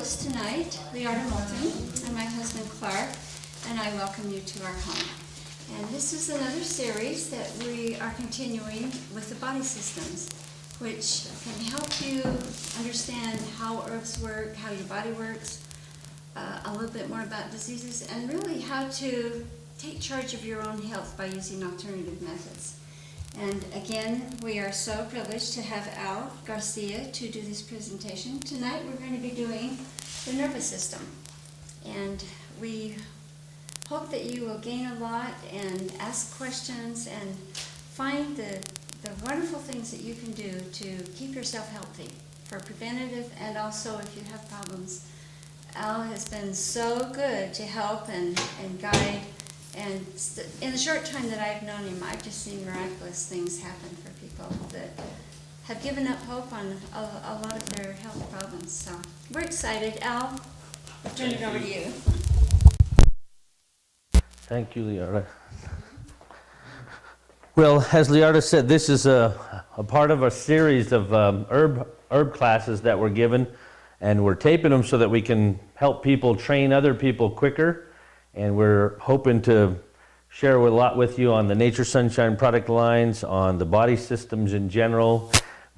host tonight, Learda Moulton, and my husband Clark, and I welcome you to our home. And this is another series that we are continuing with the body systems, which can help you understand how herbs work, how your body works, a little bit more about diseases, and really how to take charge of your own health by using alternative methods. And again, we are so privileged to have Al Garcia to do this presentation. Tonight we're going to be doing the nervous system. And we hope that you will gain a lot and ask questions and find the wonderful things that you can do to keep yourself healthy for preventative and also if you have problems. Al has been so good to help and guide. And in the short time that I've known him, I've just seen miraculous things happen for people that have given up hope on a lot of their health problems. So we're excited. Al, I'll turn it over to you. Thank you, Learda. Well, as Learda said, this is a part of a series of herb classes that we're given, and we're taping them so that we can help people train other people quicker. And we're hoping to share a lot with you on the Nature Sunshine product lines, on the body systems in general,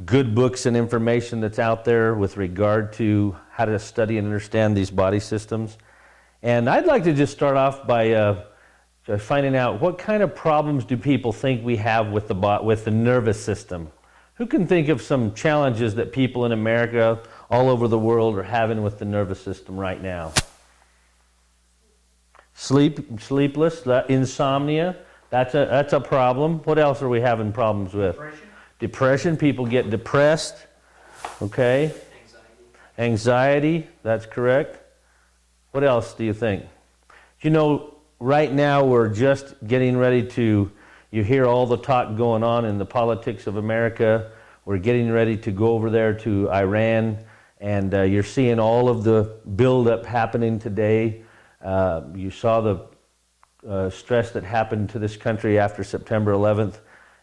good books and information that's out there with regard to how to study and understand these body systems. And I'd like to just start off by finding out what kind of problems do people think we have with the nervous system. Who can think of some challenges that people in America, all over the world, are having with the nervous system right now? Sleepless, insomnia, that's a problem. What else are we having problems with? Depression, people get depressed, okay? Anxiety, that's correct. What else do you think? You know, right now we're just getting ready to, you hear all the talk going on in the politics of America. We're getting ready to go over there to Iran, and you're seeing all of the buildup happening today. You saw the stress that happened to this country after September 11th,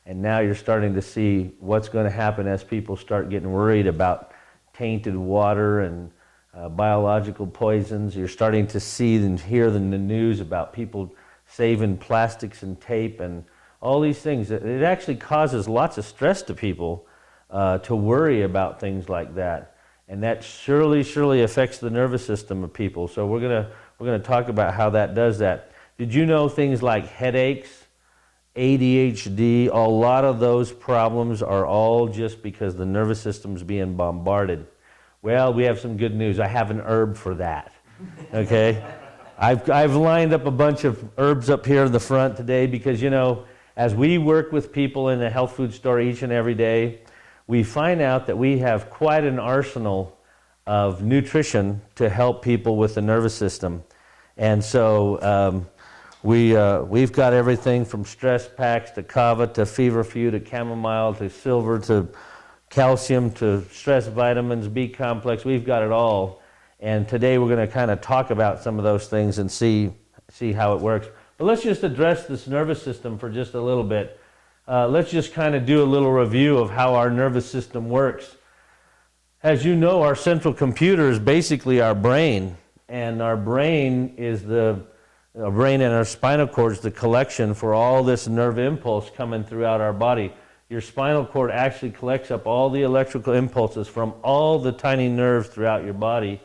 and now you're starting to see what's going to happen as people start getting worried about tainted water and biological poisons. You're starting to see and hear in the news about people saving plastics and tape and all these things. It actually causes lots of stress to people to worry about things like that, and that surely affects the nervous system of people. So we're going to talk about how that does that. Did you know things like headaches, ADHD, a lot of those problems are all just because the nervous system's being bombarded? Well, we have some good news. I have an herb for that, okay? I've lined up a bunch of herbs up here in the front today because, you know, as we work with people in the health food store each and every day, we find out that we have quite an arsenal of nutrition to help people with the nervous system. And so we've got everything from stress packs to kava to feverfew to chamomile to silver to calcium to stress vitamins, B complex. We've got it all. And today we're going to kind of talk about some of those things and see how it works. But let's just address this nervous system for just a little bit. Let's just kind of do a little review of how our nervous system works. As you know, our central computer is basically our brain, and our brain is our brain and our spinal cord is the collection for all this nerve impulse coming throughout our body. Your spinal cord actually collects up all the electrical impulses from all the tiny nerves throughout your body.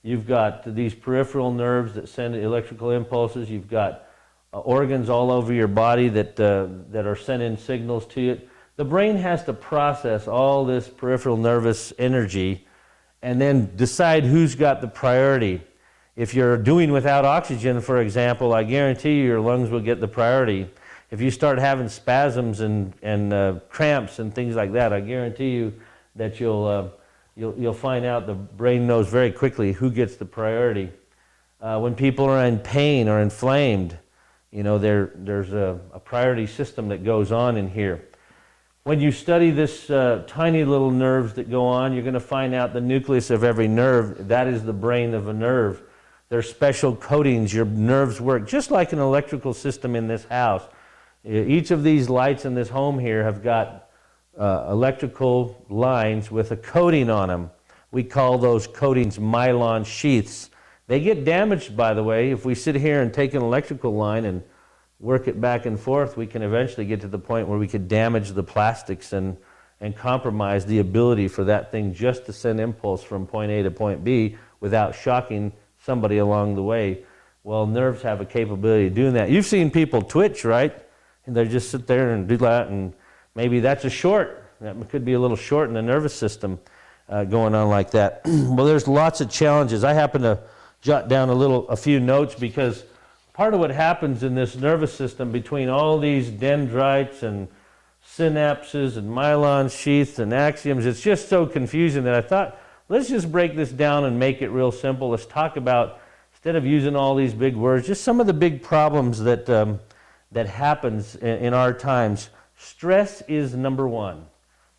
You've got these peripheral nerves that send electrical impulses. You've got organs all over your body that are sending signals to you. The brain has to process all this peripheral nervous energy and then decide who's got the priority. If you're doing without oxygen, for example, I guarantee you your lungs will get the priority. If you start having spasms and cramps and things like that, I guarantee you that you'll find out the brain knows very quickly who gets the priority. When people are in pain or inflamed, you know, there's a priority system that goes on in here. When you study this tiny little nerves that go on, you're going to find out the nucleus of every nerve, that is the brain of a nerve. There's special coatings. Your nerves work just like an electrical system in this house. Each of these lights in this home here have got electrical lines with a coating on them. We call those coatings myelin sheaths. They get damaged, by the way. If we sit here and take an electrical line and work it back and forth, we can eventually get to the point where we could damage the plastics and compromise the ability for that thing just to send impulse from point A to point B without shocking somebody along the way. Well, nerves have a capability of doing that. You've seen people twitch, right? And they just sit there and do that, and maybe that's a short. That could be a little short in the nervous system going on like that. Well, there's lots of challenges. I happen to jot down a few notes because part of what happens in this nervous system between all these dendrites and synapses and myelin sheaths and axioms, it's just so confusing that I thought, let's just break this down and make it real simple. Let's talk about, instead of using all these big words, just some of the big problems that that happens in our times. Stress is number one.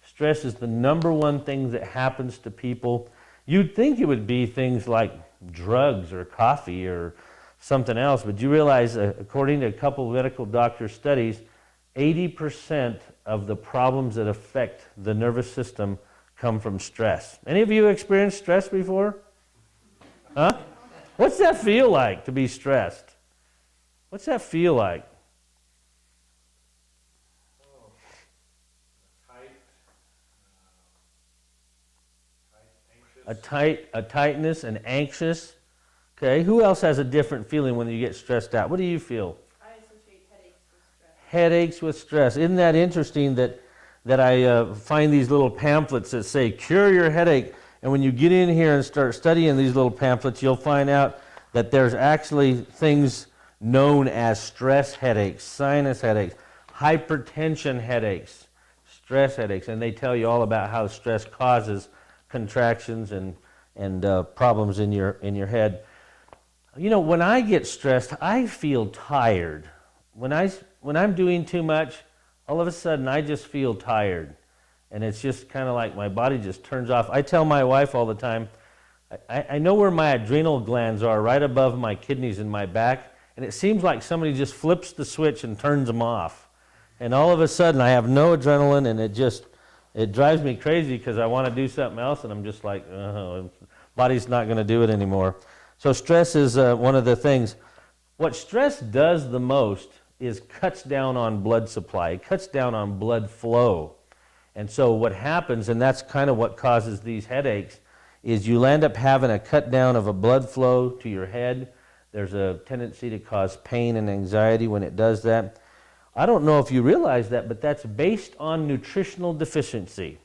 Stress is the number one thing that happens to people. You'd think it would be things like drugs or coffee or something else, but you realize, according to a couple of medical doctor studies, 80% of the problems that affect the nervous system come from stress. Any of you experienced stress before? Huh? What's that feel like to be stressed? What's that feel like? A tightness and anxious. Okay, who else has a different feeling when you get stressed out? What do you feel? I associate headaches with stress. Headaches with stress. Isn't that interesting that I find these little pamphlets that say cure your headache, and when you get in here and start studying these little pamphlets, you'll find out that there's actually things known as stress headaches, sinus headaches, hypertension headaches, stress headaches, and they tell you all about how stress causes contractions and problems in your head. You know, when I get stressed, I feel tired. When I'm doing too much, all of a sudden I just feel tired, and it's just kind of like my body just turns off. I tell my wife all the time, I know where my adrenal glands are, right above my kidneys in my back, and it seems like somebody just flips the switch and turns them off, and all of a sudden I have no adrenaline, and it drives me crazy because I want to do something else, and I'm just like, body's not going to do it anymore. So stress is one of the things. What stress does the most is cuts down on blood supply. It cuts down on blood flow. And so what happens, and that's kind of what causes these headaches, is you'll end up having a cut down of a blood flow to your head. There's a tendency to cause pain and anxiety when it does that. I don't know if you realize that, but that's based on nutritional deficiency.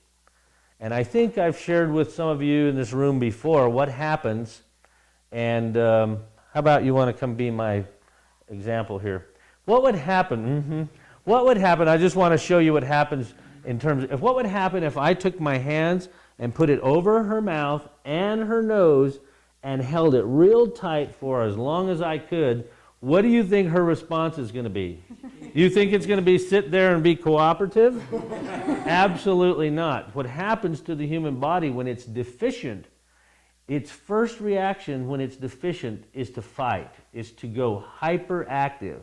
And I think I've shared with some of you in this room before what happens. And how about you want to come be my example here? What would happen? What would happen? I just want to show you what happens in terms of what would happen if I took my hands and put it over her mouth and her nose and held it real tight for as long as I could. What do you think her response is going to be? You think it's going to be sit there and be cooperative? Absolutely not. What happens to the human body when it's deficient, its first reaction when it's deficient is to fight, is to go hyperactive.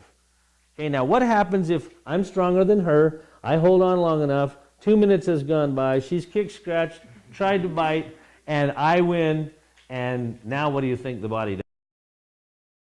Okay, now what happens if I'm stronger than her, I hold on long enough, 2 minutes has gone by, she's kicked, scratched, tried to bite, and I win, and now what do you think the body does?